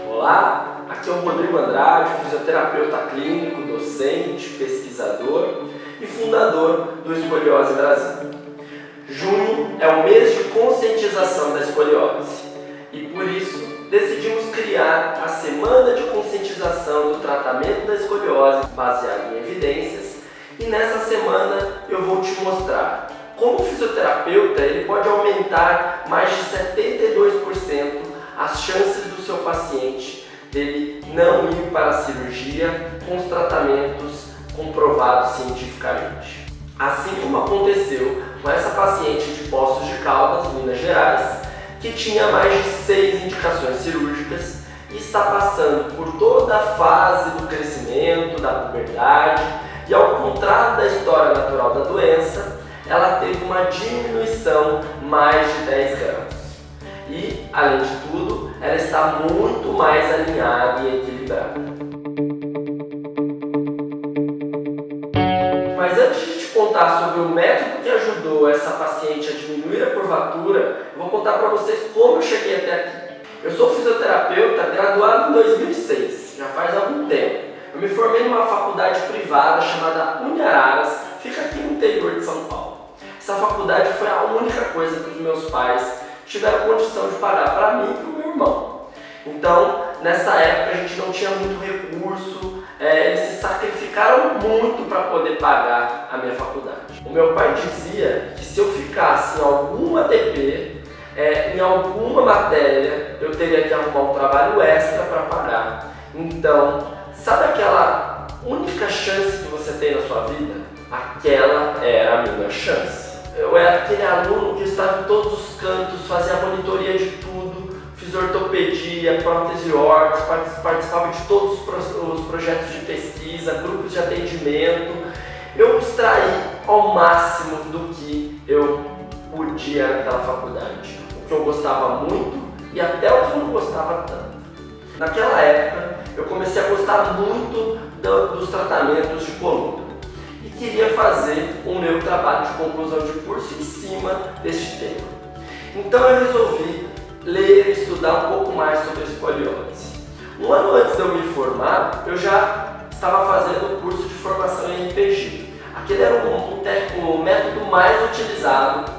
Olá, aqui é o Rodrigo Andrade, fisioterapeuta clínico, docente, pesquisador e fundador do Escoliose Brasil. Junho é o mês de conscientização da escoliose e por isso decidimos criar a Semana de Conscientização do Tratamento da Escoliose baseado em evidências e nessa semana eu vou te mostrar como o fisioterapeuta ele pode aumentar mais de 72% as chances do seu paciente dele não ir para a cirurgia com os tratamentos comprovados cientificamente. Assim como aconteceu com essa paciente de Poços de Caldas, Minas Gerais, que tinha mais de 6 indicações cirúrgicas e está passando por toda a fase do crescimento, da puberdade e ao contrário da história natural da doença, ela teve uma diminuição mais de 10 graus. E, além de tudo, ela está muito mais alinhada e equilibrada. Mas antes de te contar sobre o método que ajudou essa paciente a diminuir a curvatura, eu vou contar para vocês como eu cheguei até aqui. Eu sou fisioterapeuta graduado em 2006, já faz algum tempo. Eu me formei numa faculdade privada chamada Uniararas, fica aqui no interior de São Paulo. Essa faculdade foi a única coisa que os meus pais tiveram condição de pagar para mim e para o meu irmão. Então, nessa época a gente não tinha muito recurso, eles se sacrificaram muito para poder pagar a minha faculdade. O meu pai dizia que se eu ficasse em alguma TP, em alguma matéria, eu teria que arrumar um trabalho extra para pagar. Então, sabe aquela única chance que você tem na sua vida? Aquela era a minha chance. Eu era aquele aluno que estava em todos os cantos, fazia monitoria de tudo, fiz ortopedia, prótese órtese, participava de todos os projetos de pesquisa, grupos de atendimento. Eu extraí ao máximo do que eu podia naquela faculdade, o que eu gostava muito e até o que eu não gostava tanto. Naquela época, eu comecei a gostar muito dos tratamentos de coluna. E queria fazer o meu trabalho de conclusão de curso em cima deste tema. Então eu resolvi ler e estudar um pouco mais sobre a escoliose. Um ano antes de eu me formar, eu já estava fazendo o curso de formação em RPG. Aquele era o método mais utilizado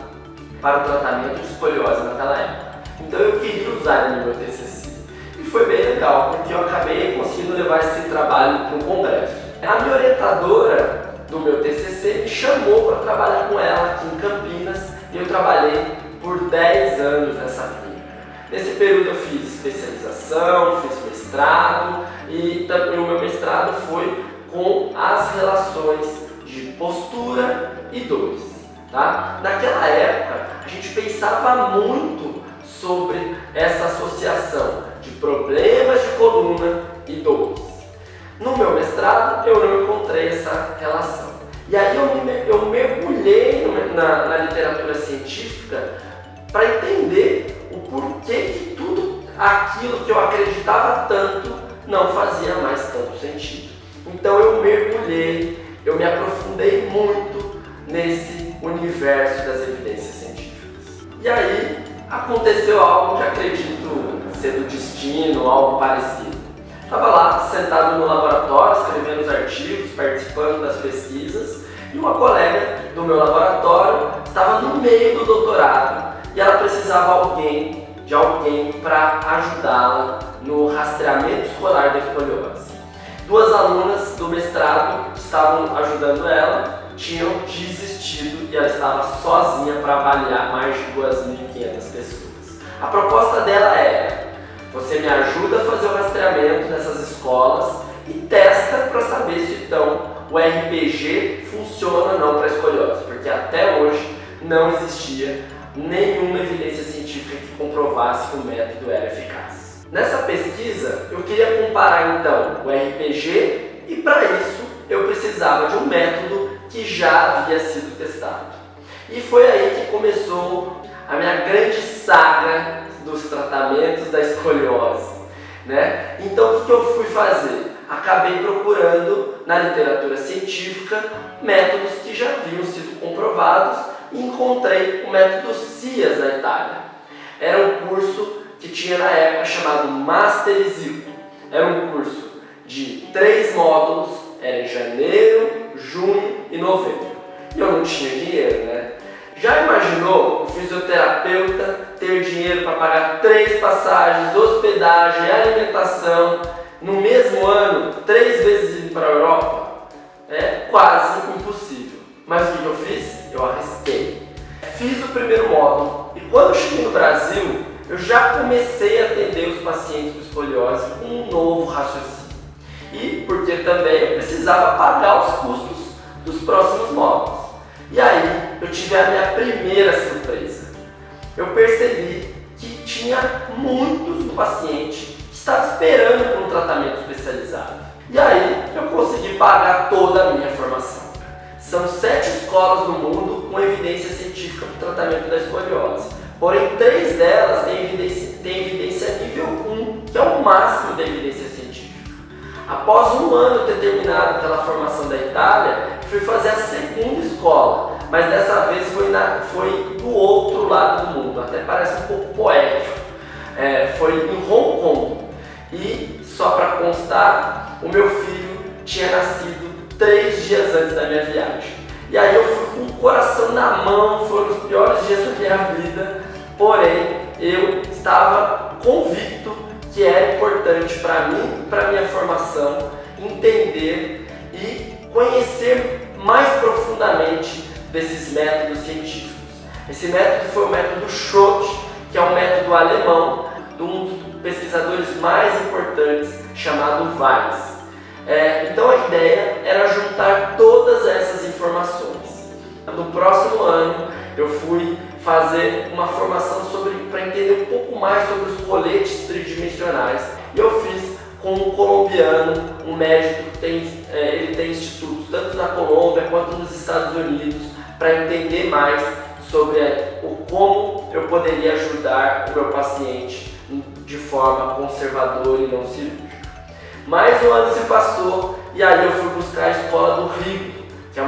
para o tratamento de escoliose naquela época. Então eu queria usar ele no meu TCC. E foi bem legal, porque eu acabei conseguindo levar esse trabalho para um congresso. A minha orientadora do meu TCC me chamou para trabalhar com ela aqui em Campinas e eu trabalhei por 10 anos nessa clínica. Nesse período eu fiz especialização, fiz mestrado e também o meu mestrado foi com as relações de postura e dores. Tá? Naquela época a gente pensava muito sobre essa associação de problemas de coluna e dores. No meu mestrado, eu não encontrei essa relação. E aí eu mergulhei na literatura científica para entender o porquê que tudo aquilo que eu acreditava tanto não fazia mais tanto sentido. Então eu mergulhei, eu me aprofundei muito nesse universo das evidências científicas. E aí aconteceu algo que acredito ser do destino, algo parecido. Estava lá, sentado no laboratório, escrevendo os artigos, participando das pesquisas, e uma colega do meu laboratório estava no meio do doutorado e ela precisava de alguém para ajudá-la no rastreamento escolar da escoliose. 2 alunas do mestrado que estavam ajudando ela tinham desistido e ela estava sozinha para avaliar mais de 2.500 pessoas. A proposta dela era: você me ajuda a fazer o rastreamento nessas escolas e testa para saber se então o RPG funciona ou não para a escoliose, porque até hoje não existia nenhuma evidência científica que comprovasse que o método era eficaz. Nessa pesquisa eu queria comparar então o RPG e para isso eu precisava de um método que já havia sido testado. E foi aí que começou a minha grande saga dos tratamentos da escoliose, né? Então o que eu fui fazer? Acabei procurando na literatura científica métodos que já haviam sido comprovados e encontrei o método CIAS na Itália. Era um curso que tinha na época chamado Master Easy. Era um curso de 3 módulos, era em janeiro, junho e novembro. E eu não tinha dinheiro, né? Já imaginou o fisioterapeuta ter dinheiro para pagar 3 passagens, hospedagem, alimentação, no mesmo ano, 3 vezes indo para a Europa? É quase impossível. Mas o que eu fiz? Eu arrisquei. Fiz o primeiro módulo e quando eu cheguei no Brasil, eu já comecei a atender os pacientes com escoliose com um novo raciocínio. E porque também eu precisava pagar os custos dos próximos módulos. E aí eu tive a minha primeira surpresa. Eu percebi que tinha muitos pacientes que estavam esperando por um tratamento especializado. E aí eu consegui pagar toda a minha formação. São 7 escolas no mundo com evidência científica para o tratamento da escoliose. Porém, 3 delas têm evidência nível 1, que é o máximo da evidência científica. Após um ano ter terminado aquela formação da Itália, fui fazer a segunda escola, mas dessa vez foi do outro lado do mundo, até parece um pouco poético. Foi em Hong Kong. E, só para constar, o meu filho tinha nascido 3 dias antes da minha viagem. E aí eu fui com o coração na mão, foram os piores dias da minha vida, porém eu estava convicto que é importante para mim, para minha formação, entender e conhecer mais profundamente desses métodos científicos. Esse método foi o método Schroth, que é um método alemão, de um dos pesquisadores mais importantes, chamado Weiss. Então a ideia era juntar todas essas informações. No próximo ano eu fui fazer uma formação para entender um pouco mais sobre os coletes tridimensionais. E eu fiz com um colombiano, um médico que ele tem institutos tanto na Colômbia quanto nos Estados Unidos, para entender mais sobre como eu poderia ajudar o meu paciente de forma conservadora e não cirúrgica. Mais um ano se passou e aí eu fui buscar a escola do Rio, que é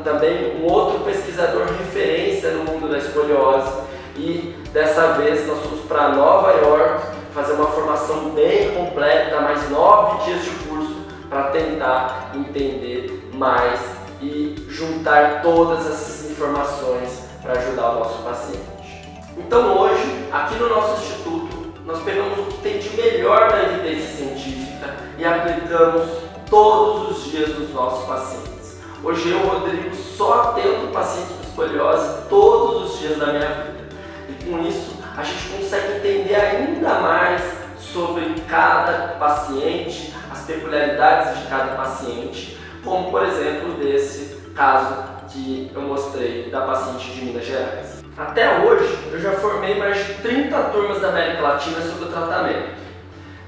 também um outro pesquisador referência no mundo da escoliose, e dessa vez nós fomos para Nova York fazer uma formação bem completa, mais 9 dias de curso, para tentar entender mais e juntar todas essas informações para ajudar o nosso paciente. Então hoje, aqui no nosso instituto, nós pegamos o que tem de melhor na evidência científica e aplicamos todos os dias nos nossos pacientes. Hoje eu, Rodrigo, só atendo pacientes com escoliose todos os dias da minha vida. E com isso a gente consegue entender ainda mais sobre cada paciente, as peculiaridades de cada paciente, como por exemplo desse caso que eu mostrei da paciente de Minas Gerais. Até hoje eu já formei mais de 30 turmas da América Latina sobre o tratamento.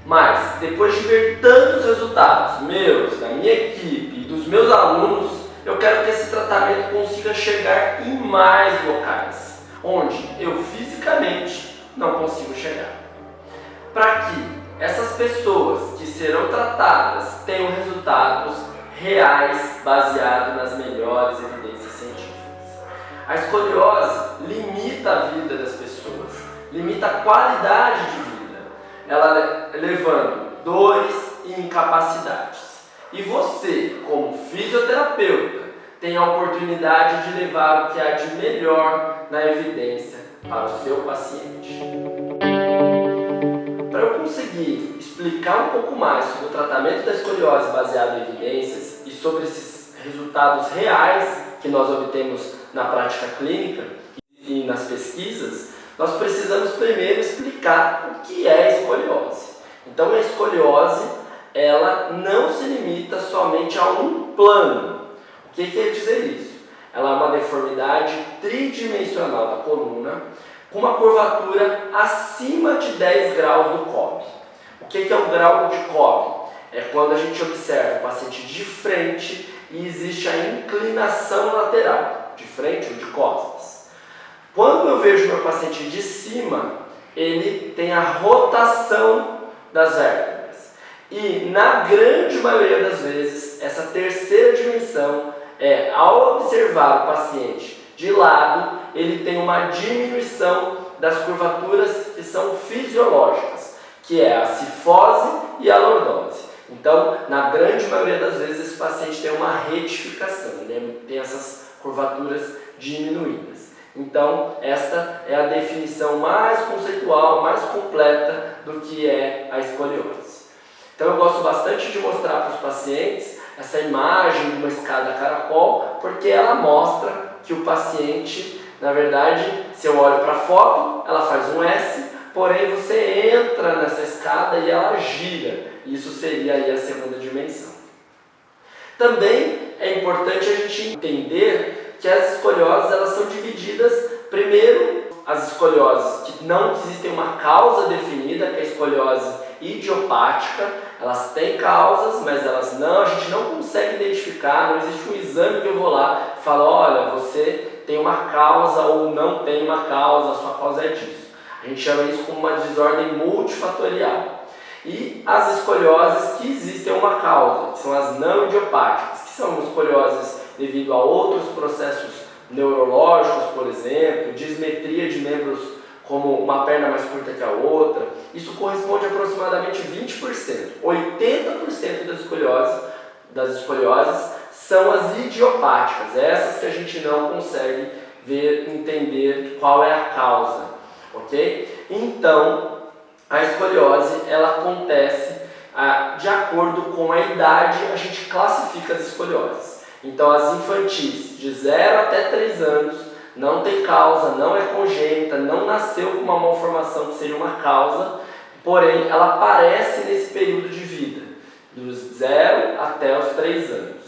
Mas depois de ver tantos resultados meus, da minha equipe e dos meus alunos, eu quero que esse tratamento consiga chegar em mais locais, onde eu fisicamente não consigo chegar. Para que essas pessoas que serão tratadas tenham resultados reais baseados nas melhores evidências científicas. A escoliose limita a vida das pessoas, limita a qualidade de vida, ela levando dores e incapacidades. E você, como fisioterapeuta, tem a oportunidade de levar o que há de melhor na evidência para o seu paciente. Para eu conseguir explicar um pouco mais sobre o tratamento da escoliose baseado em evidências e sobre esses resultados reais que nós obtemos na prática clínica e nas pesquisas, nós precisamos primeiro explicar o que é a escoliose. Então a escoliose, ela não se limita somente a um plano. O que quer dizer isso? Ela é uma deformidade tridimensional da coluna com uma curvatura acima de 10 graus do Cobb. O que é o grau de Cobb? É quando a gente observa o paciente de frente e existe a inclinação lateral, de frente ou de costas. Quando eu vejo meu paciente de cima, ele tem a rotação das vértebras. E na grande maioria das vezes, essa terceira dimensão é, ao observar o paciente De lado, ele tem uma diminuição das curvaturas que são fisiológicas, que é a cifose e a lordose. Então, na grande maioria das vezes, esse paciente tem uma retificação, ele tem essas curvaturas diminuídas. Então, esta é a definição mais conceitual, mais completa do que é a escoliose. Então, eu gosto bastante de mostrar para os pacientes essa imagem de uma escada caracol, porque ela mostra que o paciente, na verdade, se eu olho para a foto, ela faz um S, porém você entra nessa escada e ela gira. Isso seria aí a segunda dimensão. Também é importante a gente entender que as escolioses elas são divididas, primeiro, as escolioses que não existem uma causa definida, que é a escoliose idiopática, elas têm causas, mas a gente não consegue identificar, não existe um exame que eu vou lá e falo, olha, você tem uma causa ou não tem uma causa, a sua causa é disso. A gente chama isso como uma desordem multifatorial. E as escolioses que existem uma causa, que são as não idiopáticas, que são escolioses devido a outros processos neurológicos, por exemplo, dismetria de membros como uma perna mais curta que a outra. Isso corresponde a aproximadamente 20%. 80% das escolioses são as idiopáticas, essas que a gente não consegue entender qual é a causa, ok? Então, a escoliose ela acontece de acordo com a idade, a gente classifica as escolioses. Então, as infantis de 0 até 3 anos não tem causa, não é congênita, não nasceu com uma malformação que seria uma causa, porém ela aparece nesse período de vida, dos 0 até os 3 anos.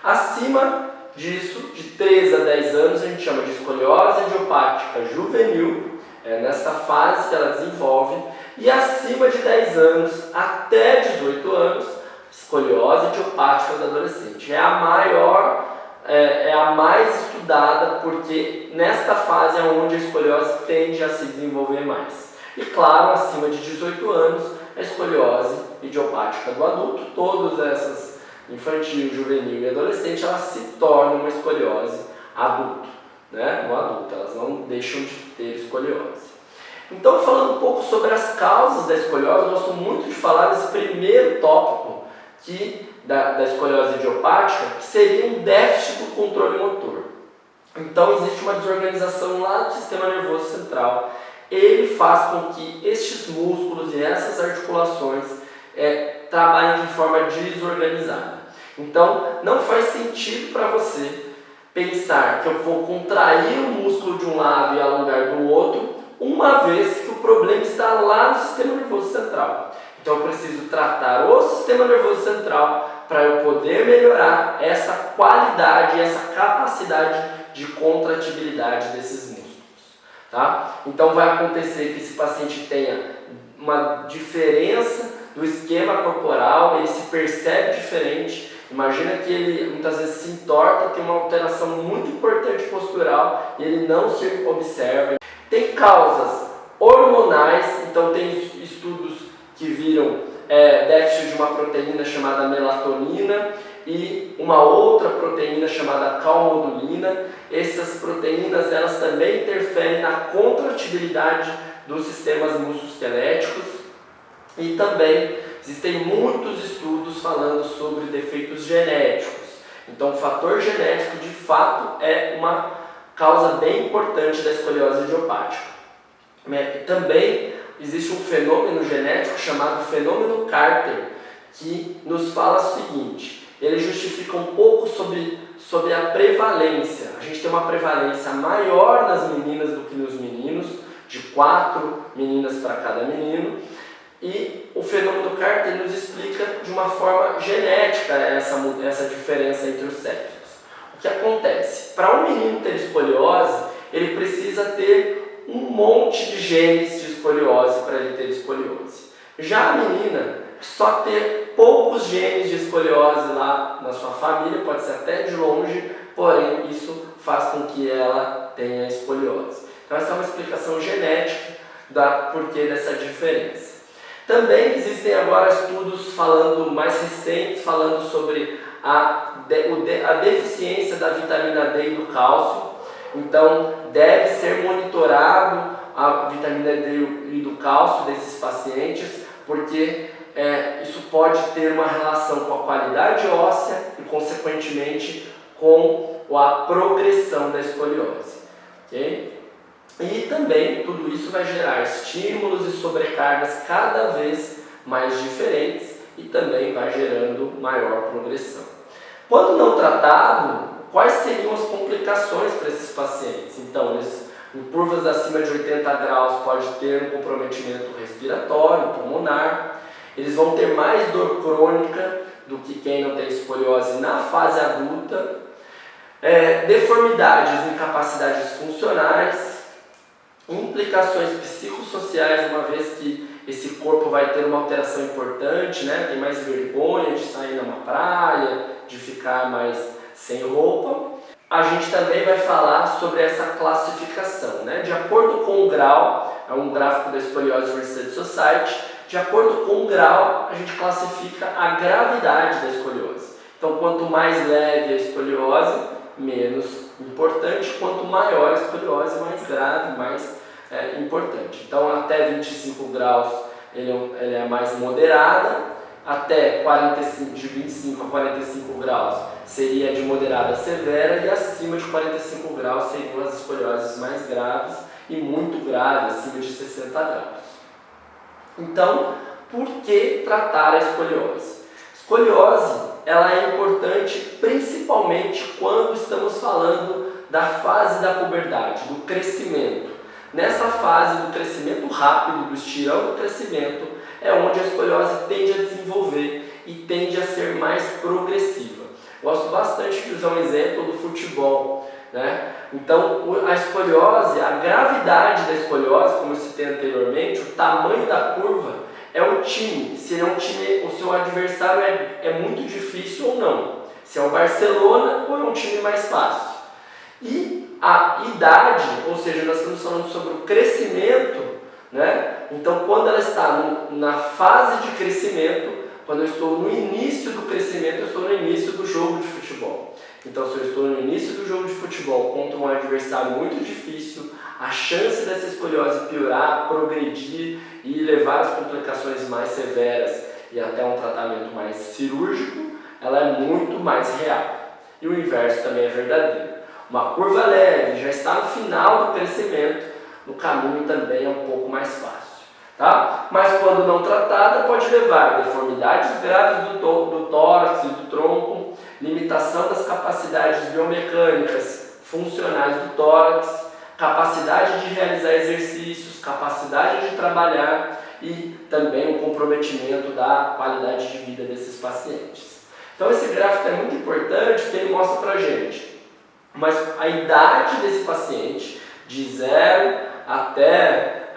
Acima disso, de 3 a 10 anos, a gente chama de escoliose idiopática juvenil, é nessa fase que ela desenvolve, e acima de 10 anos até 18 anos, escoliose idiopática do adolescente. É a mais estudada, porque nesta fase é onde a escoliose tende a se desenvolver mais. E claro, acima de 18 anos, a escoliose idiopática do adulto, todas essas infantil, juvenil e adolescente, elas se tornam uma escoliose adulto, né? No adulto, elas não deixam de ter escoliose. Então, falando um pouco sobre as causas da escoliose, eu gosto muito de falar desse primeiro tópico da escoliose idiopática, que seria um déficit do controle motor. Então, existe uma desorganização lá do sistema nervoso central. Ele faz com que estes músculos e essas articulações trabalhem de forma desorganizada. Então, não faz sentido para você pensar que eu vou contrair o músculo de um lado e alongar do outro, uma vez que o problema está lá no sistema nervoso central. Então, eu preciso tratar o sistema nervoso central para eu poder melhorar essa qualidade, essa capacidade de contratibilidade desses músculos. Tá? Então, vai acontecer que esse paciente tenha uma diferença do esquema corporal, ele se percebe diferente. Imagina que ele muitas vezes se entorta, tem uma alteração muito importante postural e ele não se observa. Tem causas hormonais, então tem estudos que viram déficit de uma proteína chamada melatonina e uma outra proteína chamada calmodulina. Essas proteínas elas também interferem na contratibilidade dos sistemas musculoesqueléticos e também existem muitos estudos falando sobre defeitos genéticos. Então, o fator genético de fato é uma causa bem importante da escoliose idiopática. Também existe um fenômeno genético chamado fenômeno Carter, que nos fala o seguinte: ele justifica um pouco sobre a prevalência. A gente tem uma prevalência maior nas meninas do que nos meninos, de 4 meninas para cada menino, e o fenômeno Carter nos explica de uma forma genética essa diferença entre os sexos. O que acontece? Para um menino ter escoliose, ele precisa ter um monte de genes de escoliose para ele ter escoliose. Já a menina, só ter poucos genes de escoliose lá na sua família, pode ser até de longe, porém isso faz com que ela tenha escoliose. Então essa é uma explicação genética do porquê dessa diferença. Também existem agora estudos mais recentes falando sobre a deficiência da vitamina D e do cálcio. Então, deve ser monitorado a vitamina D e do cálcio desses pacientes, porque isso pode ter uma relação com a qualidade óssea e, consequentemente, com a progressão da escoliose. Okay? E também tudo isso vai gerar estímulos e sobrecargas cada vez mais diferentes e também vai gerando maior progressão. Quando não tratado, quais seriam as complicações para esses pacientes? Então, eles, em curvas acima de 80 graus, pode ter um comprometimento respiratório, pulmonar. Eles vão ter mais dor crônica do que quem não tem escoliose na fase adulta. Deformidades e incapacidades funcionais. Implicações psicossociais, uma vez que esse corpo vai ter uma alteração importante, né? Tem mais vergonha de sair numa praia, de ficar mais sem roupa. A gente também vai falar sobre essa classificação, né? De acordo com o grau, é um gráfico da Scoliosis Research Society, de acordo com o grau, a gente classifica a gravidade da escoliose. Então, quanto mais leve a escoliose, menos importante, quanto maior a escoliose, mais grave, mais importante. Então, até 25 graus ele é mais moderada, até de 25 a 45 graus seria de moderada a severa e acima de 45 graus seriam as escolioses mais graves e muito graves, acima de 60 graus. Então, por que tratar a escoliose? Escoliose, ela é importante principalmente quando estamos falando da fase da puberdade, do crescimento. Nessa fase do crescimento rápido, do estirão do crescimento, é onde a escoliose tende a desenvolver e tende a ser mais progressiva. Gosto bastante de usar um exemplo do futebol, né? Então, a escoliose, a gravidade da escoliose, como eu citei anteriormente, o tamanho da curva é o time. Se é um time, o seu adversário é muito difícil ou não. Se é o Barcelona ou é um time mais fácil. E a idade, ou seja, nós estamos falando sobre o crescimento, né? Então, quando ela está na fase de crescimento, quando eu estou no início do crescimento, eu estou no início do jogo de futebol. Então, se eu estou no início do jogo de futebol contra um adversário muito difícil, a chance dessa escoliose piorar, progredir e levar às complicações mais severas e até um tratamento mais cirúrgico, ela é muito mais real. E o inverso também é verdadeiro. Uma curva leve já está no final do crescimento, no caminho também é um pouco mais fácil. Tá? Mas quando não tratada, pode levar a deformidades graves do tórax e do tronco, limitação das capacidades biomecânicas funcionais do tórax, capacidade de realizar exercícios, capacidade de trabalhar e também o comprometimento da qualidade de vida desses pacientes. Então esse gráfico é muito importante porque ele mostra pra gente a idade desse paciente de 0 até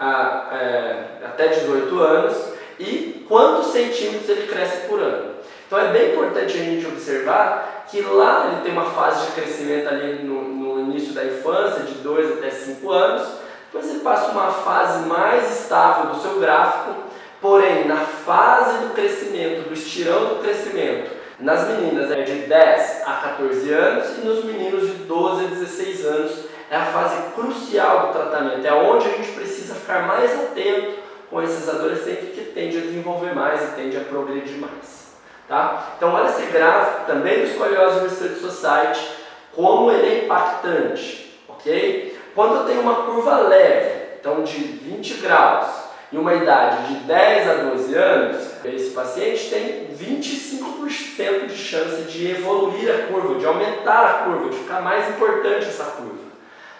18 anos e quantos centímetros ele cresce por ano. Então é bem importante a gente observar que lá ele tem uma fase de crescimento ali no início da infância, de 2 até 5 anos, depois ele passa uma fase mais estável do seu gráfico, porém na fase do crescimento, do estirão do crescimento, nas meninas é de 10 a 14 anos e nos meninos de 12 a 16 anos é a fase crucial do tratamento, é onde a gente precisa ficar mais atento com esses adolescentes que tendem a desenvolver mais e tendem a progredir mais. Tá? Então olha esse gráfico também do Scoliosis Research Society, como ele é impactante, ok? Quando eu tenho uma curva leve, então de 20 graus, e uma idade de 10 a 12 anos, esse paciente tem 25% de chance de evoluir a curva, de aumentar a curva, de ficar mais importante essa curva.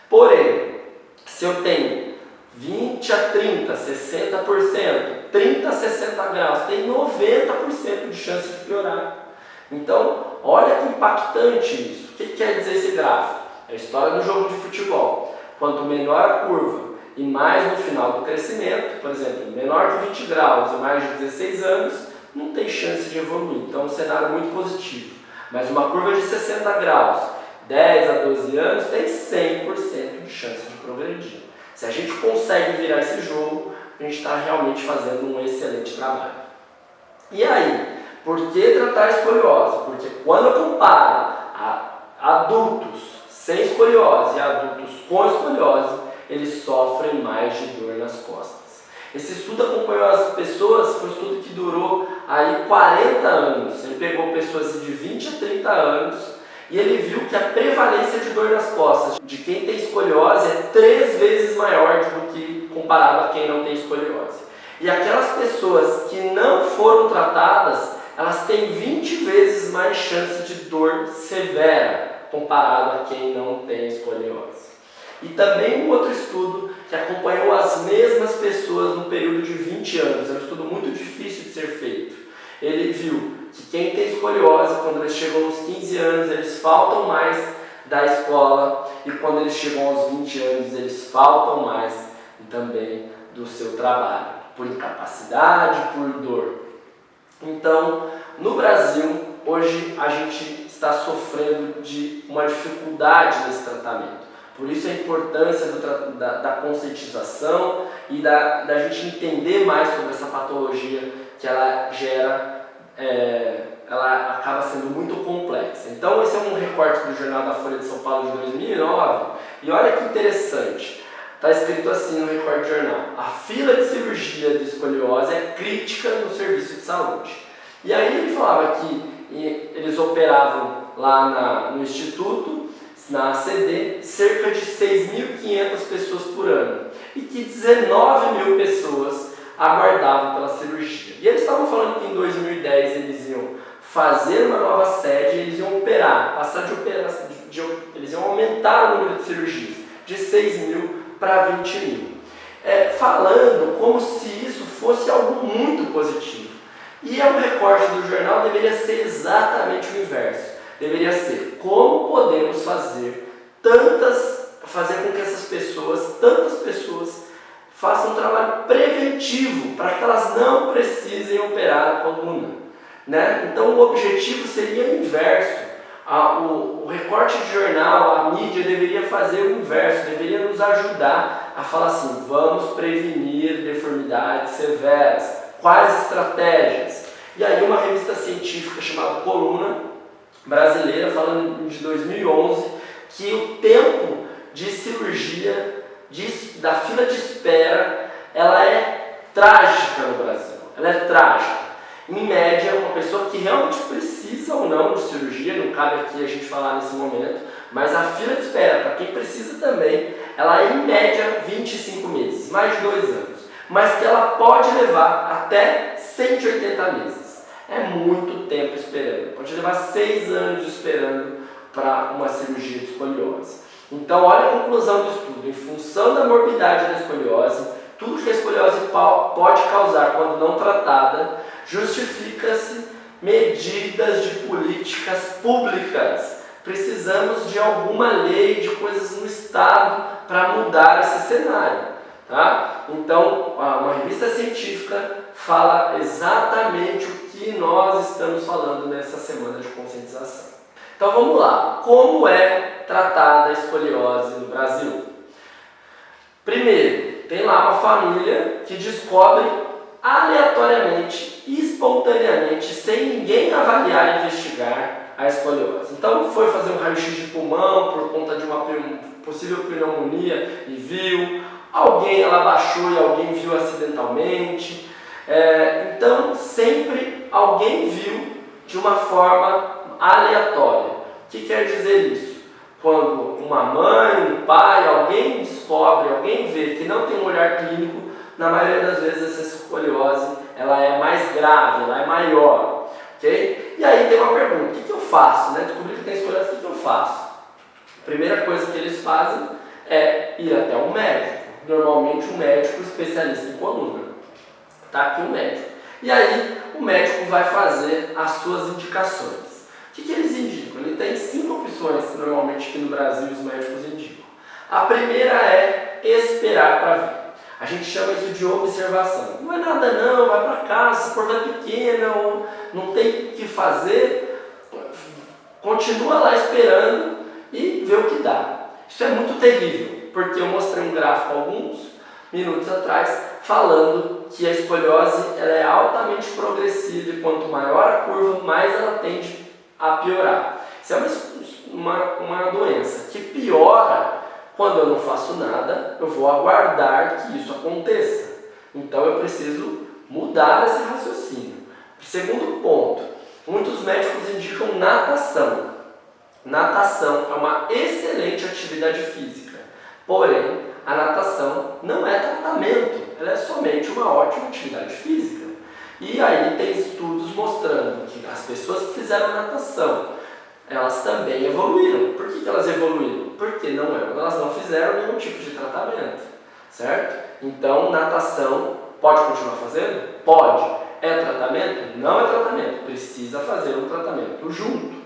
Porém, se eu tenho 20 a 30, 60%, 30 a 60 graus, tem 90% de chance de piorar. Então, olha que impactante isso. O que quer dizer esse gráfico? É a história do jogo de futebol. Quanto menor a curva e mais no final do crescimento, por exemplo, menor que 20 graus e mais de 16 anos, não tem chance de evoluir. Então, é um cenário muito positivo. Mas uma curva de 60 graus, 10 a 12 anos, tem 100% de chance de progredir. Se a gente consegue virar esse jogo, a gente está realmente fazendo um excelente trabalho. E aí, por que tratar a escoliose? Porque quando eu comparo adultos sem escoliose e adultos com escoliose, eles sofrem mais de dor nas costas. Esse estudo acompanhou as pessoas, foi um estudo que durou aí 40 anos. Ele pegou pessoas de 20 a 30 anos e ele viu que a prevalência de dor nas costas de quem tem escoliose é 3 vezes maior do que comparado a quem não tem escoliose. E aquelas pessoas que não foram tratadas, elas têm 20 vezes mais chance de dor severa comparado a quem não tem escoliose. E também um outro estudo que acompanhou as mesmas pessoas no período de 20 anos, é um estudo muito difícil de ser feito. Ele viu que quem tem escoliose, quando eles chegam aos 15 anos, eles faltam mais da escola, e quando eles chegam aos 20 anos, eles faltam mais também do seu trabalho, por incapacidade, por dor. Então, no Brasil, hoje a gente está sofrendo de uma dificuldade nesse tratamento. Por isso a importância da conscientização e da gente entender mais sobre essa patologia que ela gera, ela acaba sendo muito complexa. Então esse é um recorte do Jornal da Folha de São Paulo de 2009 e olha que interessante, está escrito assim no recorte do jornal: a fila de cirurgia de escoliose é crítica no serviço de saúde. E aí ele falava que eles operavam lá no Instituto, na ACD, cerca de 6.500 pessoas por ano e que 19.000 pessoas aguardavam pela cirurgia. E eles estavam falando que em 2010 eles iam fazer uma nova sede, eles iam operar, eles iam aumentar o número de cirurgias de 6.000 para 20.000, falando como se isso fosse algo muito positivo. E o recorte do jornal deveria ser exatamente o inverso. Deveria ser como podemos fazer com que essas pessoas, tantas pessoas, façam um trabalho preventivo para que elas não precisem operar a coluna, né? Então o objetivo seria o inverso. O recorte de jornal, a mídia deveria fazer o inverso, deveria nos ajudar a falar assim: vamos prevenir deformidades severas, quais estratégias? E aí uma revista científica chamada Coluna brasileira, falando de 2011, que o tempo de cirurgia, da fila de espera, ela é trágica no Brasil. Ela é trágica. Em média, uma pessoa que realmente precisa ou não de cirurgia, não cabe aqui a gente falar nesse momento, mas a fila de espera, para quem precisa também, ela é em média 25 meses, mais de 2 anos, mas que ela pode levar até 180 meses. É muito tempo esperando. Pode levar 6 anos esperando para uma cirurgia de escoliose. Então, olha a conclusão do estudo. Em função da morbidade da escoliose, tudo que a escoliose pode causar quando não tratada, justifica-se medidas de políticas públicas. Precisamos de alguma lei, de coisas no Estado para mudar esse cenário. Tá? Então, uma revista científica fala exatamente o que nós estamos falando nessa semana de conscientização. Então vamos lá, como é tratada a escoliose no Brasil? Primeiro, tem lá uma família que descobre aleatoriamente, espontaneamente, sem ninguém avaliar e investigar a escoliose. Então foi fazer um raio-x de pulmão por conta de uma possível pneumonia e viu, alguém ela baixou e alguém viu acidentalmente. Então sempre alguém viu de uma forma aleatória. O que quer dizer isso? Quando uma mãe, um pai, alguém descobre, alguém vê que não tem um olhar clínico, na maioria das vezes essa escoliose ela é mais grave, ela é maior. Okay? E aí tem uma pergunta: o que eu faço? Descobri que tem escoliose, o que eu faço? A primeira coisa que eles fazem é ir até um médico, normalmente um médico especialista em coluna. Está aqui o médico. E aí o médico vai fazer as suas indicações. O que eles indicam? Ele tem 5 opções, normalmente, que no Brasil os médicos indicam. A primeira é esperar para ver. A gente chama isso de observação. Não é nada não, vai para casa, se for pequena ou não tem o que fazer, continua lá esperando e vê o que dá. Isso é muito terrível, porque eu mostrei um gráfico alguns minutos atrás falando que a escoliose ela é altamente progressiva e quanto maior a curva, mais ela tende a piorar. Isso é uma doença que piora quando eu não faço nada, eu vou aguardar que isso aconteça. Então eu preciso mudar esse raciocínio. Segundo ponto, muitos médicos indicam natação. Natação é uma excelente atividade física, porém a natação não é tratamento, ela é somente uma ótima atividade física. E aí tem estudos mostrando que as pessoas que fizeram natação, elas também evoluíram. Por que elas evoluíram? Porque elas não fizeram nenhum tipo de tratamento, certo? Então natação pode continuar fazendo? Pode. É tratamento? Não é tratamento, precisa fazer um tratamento junto.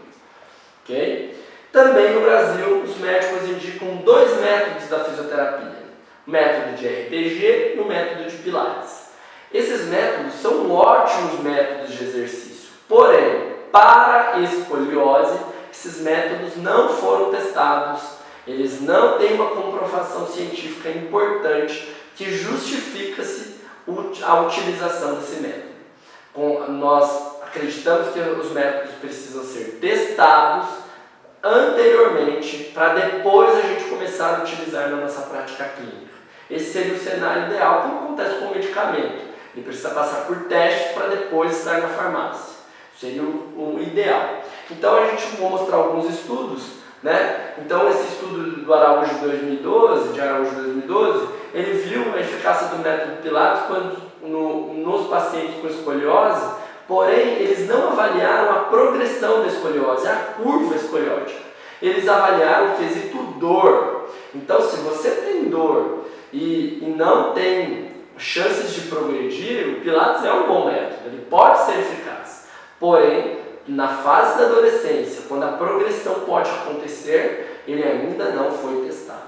Okay? Também no Brasil, os médicos indicam 2 métodos da fisioterapia, o método de RPG e o método de Pilates. Esses métodos são ótimos métodos de exercício, porém, para escoliose, esses métodos não foram testados, eles não têm uma comprovação científica importante que justifica-se a utilização desse método. Nós acreditamos que os métodos precisam ser testados anteriormente para depois a gente começar a utilizar na nossa prática clínica. Esse seria o cenário ideal, como acontece com o medicamento. Ele precisa passar por testes para depois estar na farmácia. Seria o ideal. Então a gente vai mostrar alguns estudos, né? Então esse estudo do Araújo de 2012, ele viu a eficácia do método Pilates nos pacientes com escoliose, porém eles não avaliaram a progressão da escoliose, a curva escoliótica. Eles avaliaram o quesito dor. Então se você tem dor e não tem chances de progredir, o Pilates é um bom método, ele pode ser eficaz. Porém, na fase da adolescência, quando a progressão pode acontecer, ele ainda não foi testado.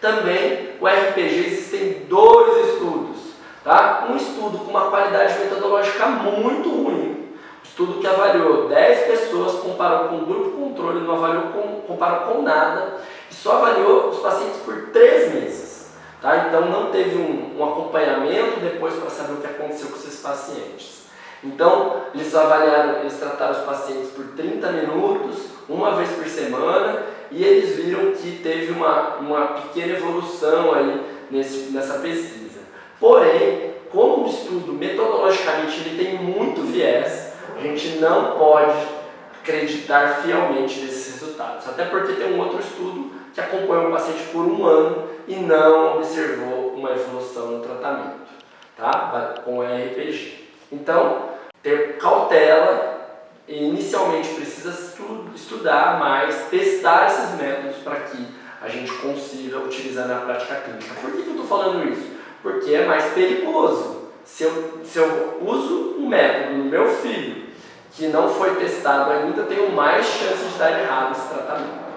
Também, o RPG, existem 2 estudos. Tá? Um estudo com uma qualidade metodológica muito ruim. Um estudo que avaliou 10 pessoas, comparou com o grupo controle, não comparou com nada, e só avaliou os pacientes por 3 meses. Tá? Então não teve um acompanhamento depois para saber o que aconteceu com esses pacientes. Então eles trataram os pacientes por 30 minutos, uma vez por semana, e eles viram que teve uma pequena evolução aí nessa pesquisa. Porém, como o estudo metodologicamente ele tem muito viés, a gente não pode acreditar fielmente nesses resultados. Até porque tem um outro estudo que acompanhou o paciente por 1 ano e não observou uma evolução no tratamento, tá? Com o RPG. Então, ter cautela, e inicialmente precisa estudar mais, testar esses métodos para que a gente consiga utilizar na prática clínica. Por que eu estou falando isso? Porque é mais perigoso. Se eu uso um método no meu filho que não foi testado ainda, eu tenho mais chances de dar errado esse tratamento.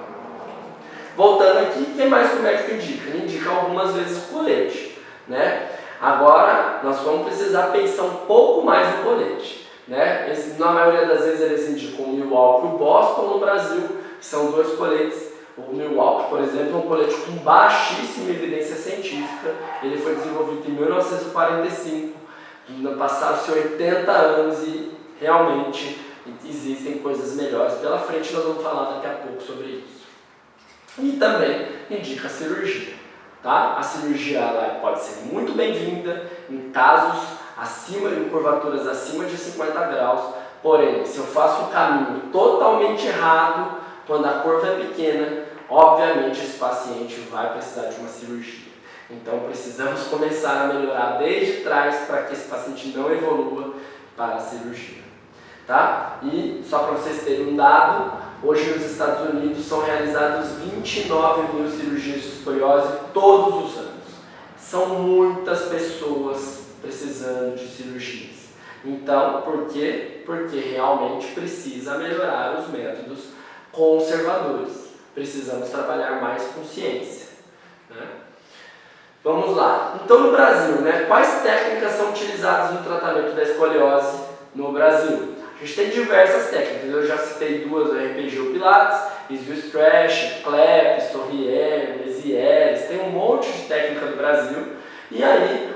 Voltando aqui, o que mais que o médico indica? Ele indica algumas vezes colete, né? Agora, nós vamos precisar pensar um pouco mais no colete, né? Na maioria das vezes eles indicam o Milwaukee e o Boston no Brasil, que são 2 coletes. O Milwaukee, por exemplo, é um colete com baixíssima evidência científica. Ele foi desenvolvido em 1945, passaram-se 80 anos e realmente existem coisas melhores pela frente. Nós vamos falar daqui a pouco sobre isso. E também indica a cirurgia, tá? A cirurgia ela pode ser muito bem-vinda em casos em curvaturas acima de 50 graus, porém, se eu faço um caminho totalmente errado, quando a curva é pequena, obviamente esse paciente vai precisar de uma cirurgia. Então precisamos começar a melhorar desde trás para que esse paciente não evolua para a cirurgia. Tá? E só para vocês terem um dado, hoje nos Estados Unidos são realizadas 29 mil cirurgias de escoliose todos os anos. São muitas pessoas precisando de cirurgias. Então, por quê? Porque realmente precisa melhorar os métodos conservadores. Precisamos trabalhar mais com ciência, né? Vamos lá. Então, no Brasil, né, quais técnicas são utilizadas no tratamento da escoliose no Brasil? A gente tem diversas técnicas. Eu já citei 2, o RPG, o Pilates, Easy Stretch, Clap, Sorrier, Mesieres. Tem um monte de técnica no Brasil. E aí,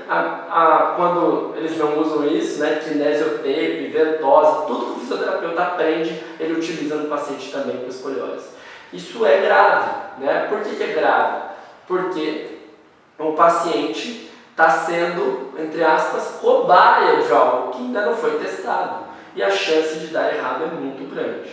quando eles não usam isso, né, kinesiotape, ventosa, tudo que o fisioterapeuta aprende, ele utiliza no paciente também com escoliose. Isso é grave, né? Por que é grave? Porque o paciente está sendo, entre aspas, cobaia de algo que ainda não foi testado. E a chance de dar errado é muito grande.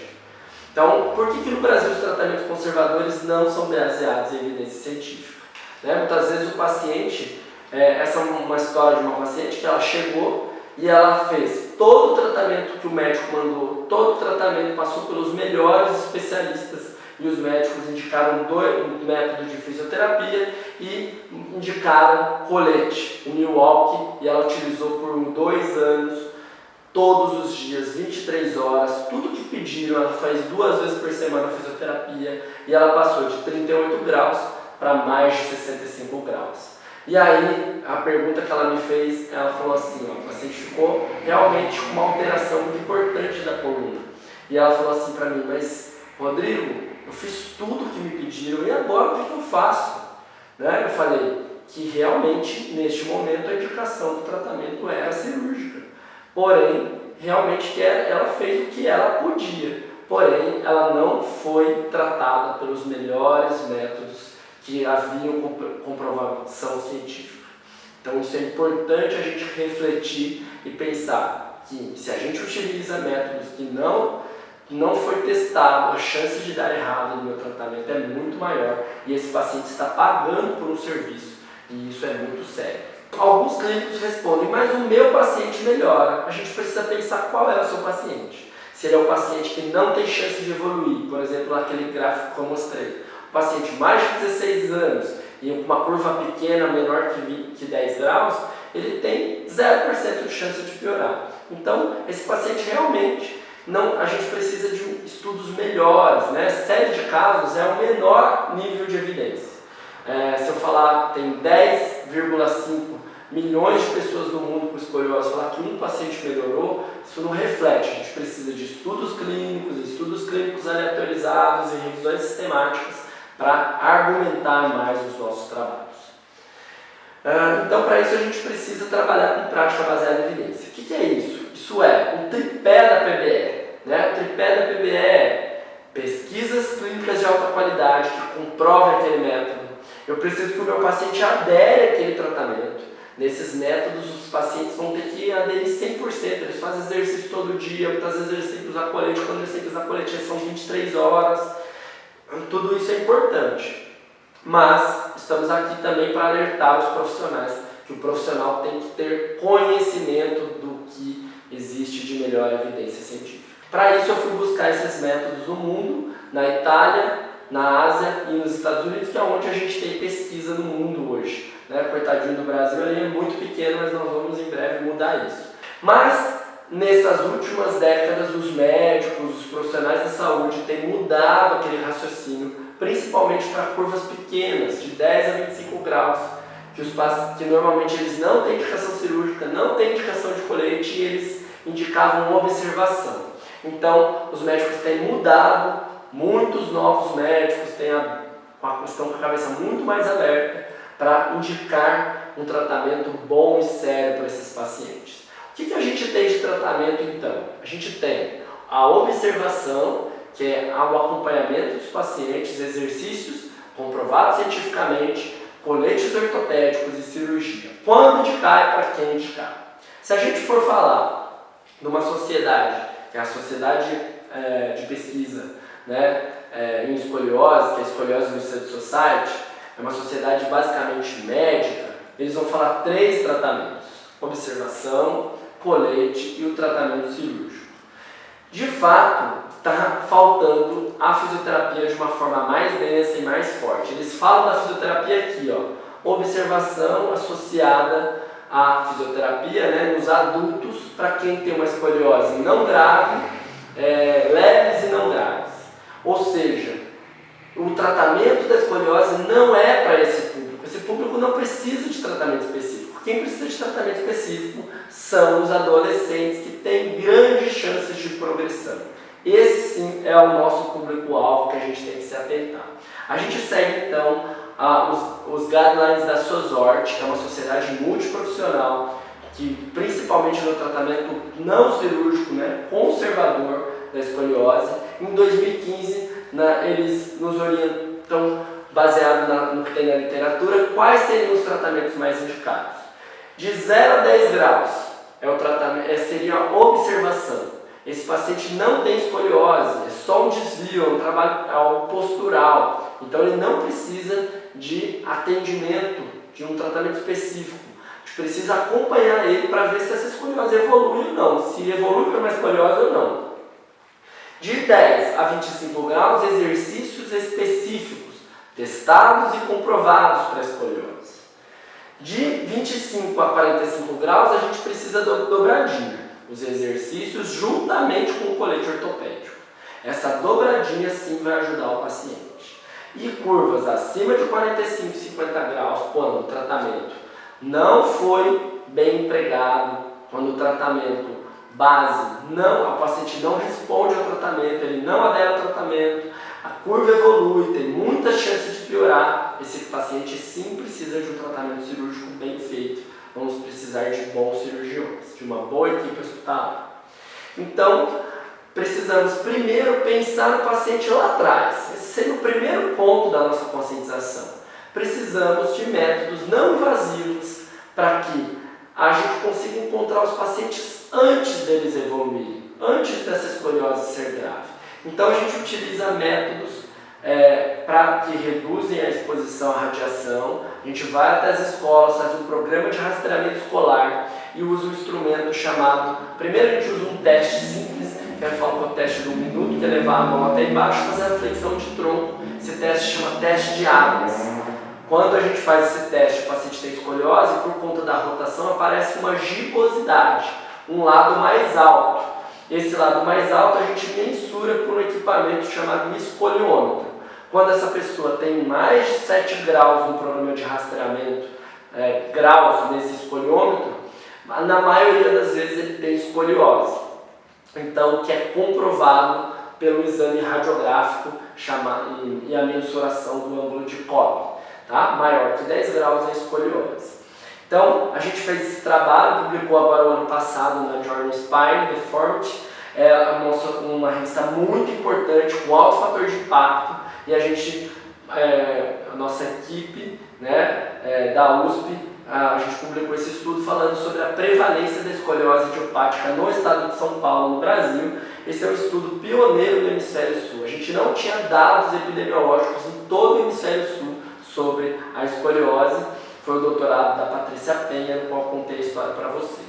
Então, por que no Brasil os tratamentos conservadores não são baseados em evidência científica? Né? Muitas vezes o paciente, essa é uma história de uma paciente que ela chegou e ela fez todo o tratamento que o médico mandou, todo o tratamento passou pelos melhores especialistas e os médicos indicaram um método de fisioterapia e indicaram colete, o Milwaukee, e ela utilizou por 2 anos, todos os dias, 23 horas, tudo que pediram, ela faz 2 vezes por semana fisioterapia e ela passou de 38 graus para mais de 65 graus. E aí, a pergunta que ela me fez, ela falou assim, ó, o paciente ficou realmente com uma alteração muito importante da coluna. E ela falou assim para mim, mas Rodrigo, eu fiz tudo o que me pediram e agora o que eu faço? Né? Eu falei que realmente, neste momento, a indicação do tratamento era cirúrgica. Porém, realmente ela fez o que ela podia. Porém, ela não foi tratada pelos melhores métodos que haviam comprovação científica. Então, isso é importante a gente refletir e pensar que se a gente utiliza métodos que não foi testado, a chance de dar errado no meu tratamento é muito maior e esse paciente está pagando por um serviço e isso é muito sério. Alguns clínicos respondem, mas o meu paciente melhora. A gente precisa pensar qual é o seu paciente. Se ele é um paciente que não tem chance de evoluir, por exemplo, naquele gráfico que eu mostrei, o paciente mais de 16 anos e uma curva pequena, menor que 10 graus, ele tem 0% de chance de piorar. Então, esse paciente realmente a gente precisa de estudos melhores, né? Série de casos é o menor nível de evidência. Se eu falar tem 10,5 milhões de pessoas no mundo com escoliose, falar que um paciente melhorou, isso não reflete. A gente precisa de estudos clínicos aleatorizados e revisões sistemáticas para argumentar mais os nossos trabalhos. Então, para isso a gente precisa trabalhar com prática baseada em evidência. O que é isso? Isso é o tripé da PBE. Né? O tripé da PBE é pesquisas clínicas de alta qualidade que comprovem aquele método. Eu preciso que o meu paciente adere àquele tratamento. Nesses métodos, os pacientes vão ter que aderir 100%. Eles fazem exercício todo dia, muitas vezes eles têm que usar colete. Quando eles têm que usar colete, são 23 horas. Tudo isso é importante. Mas estamos aqui também para alertar os profissionais que o profissional tem que ter conhecimento do que existe de melhor evidência científica. Para isso eu fui buscar esses métodos no mundo, na Itália, na Ásia e nos Estados Unidos, que é onde a gente tem pesquisa no mundo hoje. Né? Coitadinho do Brasil, ele é muito pequeno, mas nós vamos em breve mudar isso. Mas nessas últimas décadas, os médicos, os profissionais da saúde têm mudado aquele raciocínio, principalmente para curvas pequenas, de 10 a 25 graus, que normalmente eles não têm indicação cirúrgica, não têm indicação de colete e eles indicavam observação. Então, os médicos têm mudado, muitos novos médicos estão com a cabeça muito mais aberta para indicar um tratamento bom e sério para esses pacientes. O que a gente tem de tratamento então? A gente tem a observação, que é o acompanhamento dos pacientes, exercícios comprovados cientificamente, coletes ortopédicos e cirurgia. Quando indicar e para quem indicar. Se a gente for falar numa sociedade, que é a Sociedade de Pesquisa em Escoliose, que é a Escoliose Research Society, é uma sociedade basicamente médica, eles vão falar 3 tratamentos: observação, colete e o tratamento cirúrgico. De fato, está faltando a fisioterapia de uma forma mais densa e mais forte. Eles falam da fisioterapia aqui, ó, observação associada à fisioterapia nos adultos, para quem tem uma escoliose não grave, leves e não graves. Ou seja, o tratamento da escoliose não é para esse público. Esse público não precisa de tratamento específico. Quem precisa de tratamento específico são os adolescentes que têm grandes chances de progressão. Esse sim é o nosso público-alvo que a gente tem que se atentar. A gente segue então os guidelines da SOSORT, que é uma sociedade multiprofissional, que principalmente no tratamento não cirúrgico, né, conservador da escoliose. Em 2015, eles nos orientam, baseado no que tem na literatura, quais seriam os tratamentos mais indicados. De 0 a 10 graus seria a observação. Esse paciente não tem escoliose, é só um desvio, é um trabalho postural. Então ele não precisa de atendimento, de um tratamento específico. A gente precisa acompanhar ele para ver se essa escoliose evolui ou não, se evolui para uma escoliose ou não. De 10 a 25 graus, exercícios específicos, testados e comprovados para a escoliose. De 25 a 45 graus, a gente precisa da dobradinha, os exercícios juntamente com o colete ortopédico. Essa dobradinha sim vai ajudar o paciente. E curvas acima de 45 e 50 graus, quando o tratamento não foi bem empregado, quando o tratamento base, o paciente não responde ao tratamento, ele não adere ao tratamento, a curva evolui, tem muita chance de piorar, esse paciente sim precisa de um tratamento cirúrgico bem feito. Vamos precisar de bons cirurgiões, de uma boa equipe hospitalar. Então, precisamos primeiro pensar no paciente lá atrás. Esse seria o primeiro ponto da nossa conscientização. Precisamos de métodos não invasivos para que a gente consiga encontrar os pacientes antes deles evoluírem, antes dessa escoliose ser grave. Então a gente utiliza métodos que reduzem a exposição à radiação. A gente vai até as escolas, faz um programa de rastreamento escolar e usa um instrumento chamado... Primeiro a gente usa um teste simples, que eu falo que é o teste de 1 minuto, que é levar a mão até embaixo e fazer a flexão de tronco. Esse teste chama teste de Adams. Quando a gente faz esse teste, o paciente tem escoliose, por conta da rotação aparece uma gibosidade, um lado mais alto. Esse lado mais alto a gente mensura por um equipamento chamado escoliômetro. Quando essa pessoa tem mais de 7 graus no programa de rastreamento, graus nesse escoliômetro, na maioria das vezes ele tem escoliose. Então, que é comprovado pelo exame radiográfico e a mensuração do ângulo de Cobb. Tá? Maior que 10 graus é escoliose. Então, a gente fez esse trabalho, publicou agora o ano passado na Journal Spine Deformity, uma revista muito importante, com alto fator de impacto, e a nossa equipe, né, da USP, a gente publicou esse estudo falando sobre a prevalência da escoliose idiopática no estado de São Paulo, no Brasil. Esse é um estudo pioneiro do Hemisfério Sul. A gente não tinha dados epidemiológicos em todo o Hemisfério Sul sobre a escoliose. Foi o doutorado da Patrícia Penha, no qual contei a história para vocês.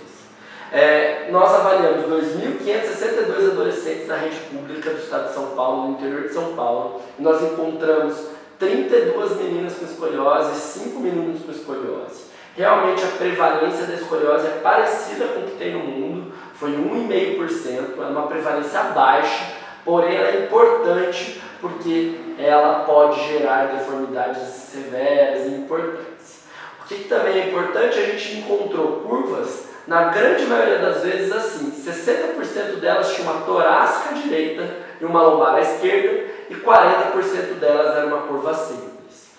Nós avaliamos 2.562 adolescentes na rede pública do estado de São Paulo, no interior de São Paulo, e nós encontramos 32 meninas com escoliose e 5 meninos com escoliose. Realmente a prevalência da escoliose é parecida com o que tem no mundo, foi 1,5%, é uma prevalência baixa, porém ela é importante porque ela pode gerar deformidades severas e importantes. O que também é importante, a gente encontrou curvas, na grande maioria das vezes assim, 60% delas tinham uma torácica direita e uma lombar à esquerda, e 40% delas era uma curva simples.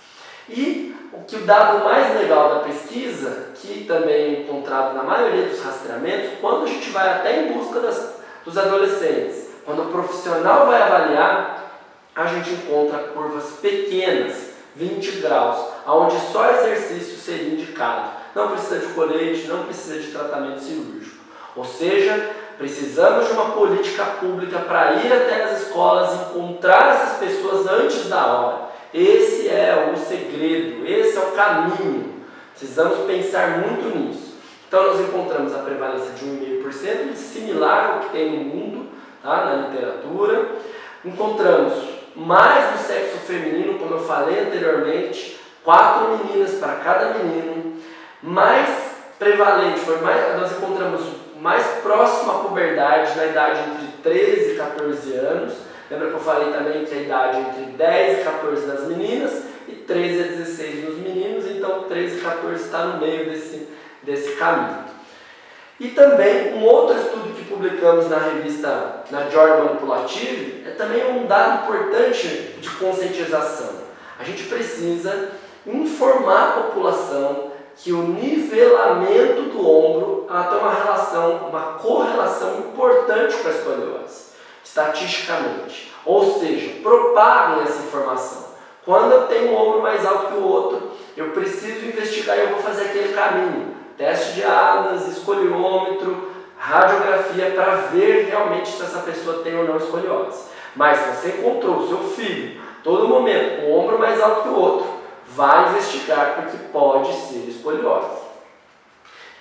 E o dado mais legal da pesquisa, que também é encontrado na maioria dos rastreamentos, quando a gente vai até em busca dos adolescentes, quando o profissional vai avaliar, a gente encontra curvas pequenas, 20 graus, onde só exercício seria indicado. Não precisa de colete, não precisa de tratamento cirúrgico. Ou seja, precisamos de uma política pública para ir até as escolas e encontrar essas pessoas antes da hora. Esse é o segredo, esse é o caminho. Precisamos pensar muito nisso. Então nós encontramos a prevalência de 1,5%, similar ao que tem no mundo, tá, na literatura. Encontramos mais no sexo feminino, como eu falei anteriormente, 4 meninas para cada menino. Mais prevalente, nós encontramos mais próximo à puberdade, na idade entre 13 e 14 anos. Lembra que eu falei também que a idade entre 10 e 14 das meninas e 13 a 16 nos meninos, então 13 e 14 está no meio desse caminho. E também um outro estudo que publicamos na revista, na Journal Manipulative, é também um dado importante de conscientização. A gente precisa informar a população que o nivelamento do ombro tem uma correlação importante com a escoliose, estatisticamente. Ou seja, propaguem essa informação. Quando eu tenho um ombro mais alto que o outro, eu preciso investigar e eu vou fazer aquele caminho. Teste de Adams, escoliômetro, radiografia para ver realmente se essa pessoa tem ou não escoliose. Mas se você encontrou o seu filho, todo momento, com o ombro mais alto que o outro, vai investigar porque pode ser escoliose.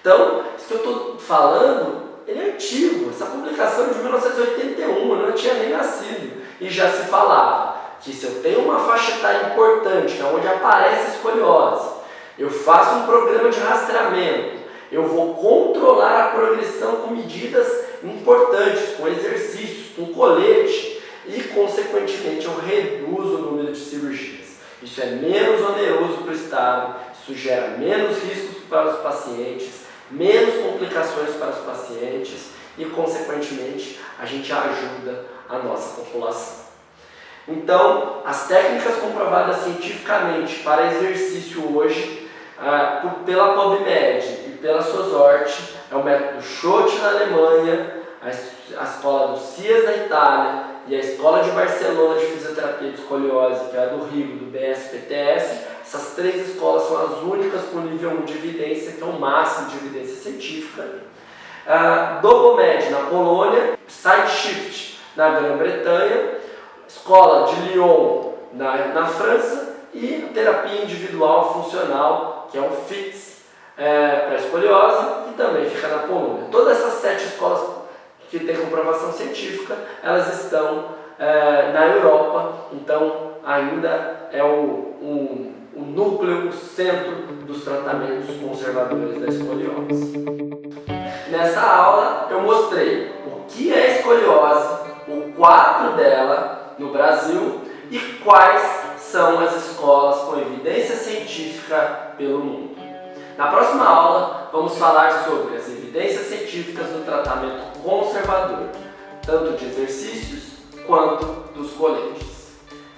Então, isso que eu estou falando, ele é antigo. Essa publicação é de 1981, eu não tinha nem nascido. E já se falava que se eu tenho uma faixa etária importante, que é onde aparece a escoliose, eu faço um programa de rastreamento, eu vou controlar a progressão com medidas importantes, com exercícios, com colete e, consequentemente, eu reduzo o número de cirurgias. Isso é menos oneroso para o Estado, isso gera menos riscos para os pacientes, menos complicações para os pacientes e, consequentemente, a gente ajuda a nossa população. Então, as técnicas comprovadas cientificamente para exercício hoje, pela PubMed e pela SOSORT, é o método Schott na Alemanha, a escola do CIAS na Itália e a escola de Barcelona de fisioterapia de escoliose, que é a do Rio, do BSPTS. Essas três escolas são as únicas com nível 1 de evidência, que é o máximo de evidência científica. Dobomed na Polônia, SideShift na Grã-Bretanha, escola de Lyon na França e a terapia individual funcional, que é o FITS para escoliose, que também fica na Polônia. Todas essas 7 escolas que têm comprovação científica, elas estão na Europa, então ainda é o núcleo, o centro dos tratamentos conservadores da escoliose. Nessa aula eu mostrei o que é escoliose, o quadro dela no Brasil e quais são as escolas com evidência científica pelo mundo. Na próxima aula vamos falar sobre as evidências científicas do tratamento conservador, tanto de exercícios quanto dos coletes.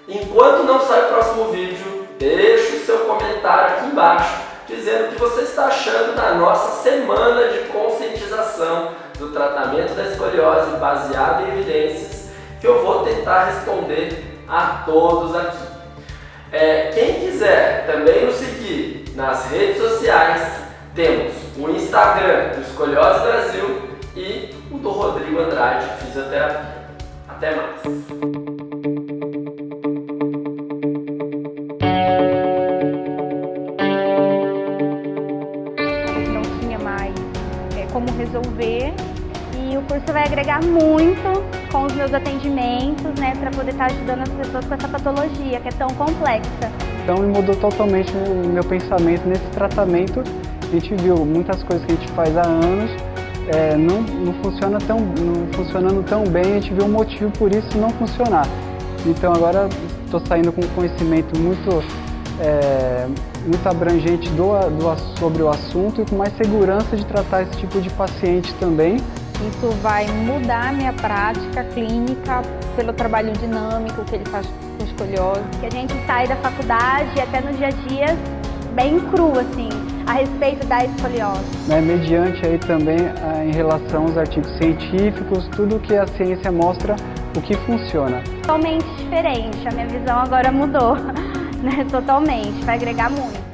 Enquanto não sai o próximo vídeo, deixe o seu comentário aqui embaixo dizendo o que você está achando da nossa semana de conscientização do tratamento da escoliose baseado em evidências, que eu vou tentar responder a todos aqui. Quem quiser também nos seguir nas redes sociais, temos o Instagram do Escoliose Brasil e o do Rodrigo Andrade Fisioterapia. Até mais! Como resolver, e o curso vai agregar muito com os meus atendimentos, né, para poder estar ajudando as pessoas com essa patologia que é tão complexa. Então mudou totalmente o meu pensamento nesse tratamento. A gente viu muitas coisas que a gente faz há anos não funcionando tão bem, a gente viu um motivo por isso não funcionar. Então agora estou saindo com um conhecimento muito abrangente sobre o assunto e com mais segurança de tratar esse tipo de paciente também. Isso vai mudar a minha prática clínica pelo trabalho dinâmico que ele faz com escoliose. Que a gente sai da faculdade e até no dia a dia bem cru, assim, a respeito da escoliose. Mediante aí também em relação aos artigos científicos, tudo que a ciência mostra o que funciona. Totalmente diferente, a minha visão agora mudou. Totalmente, vai agregar muito.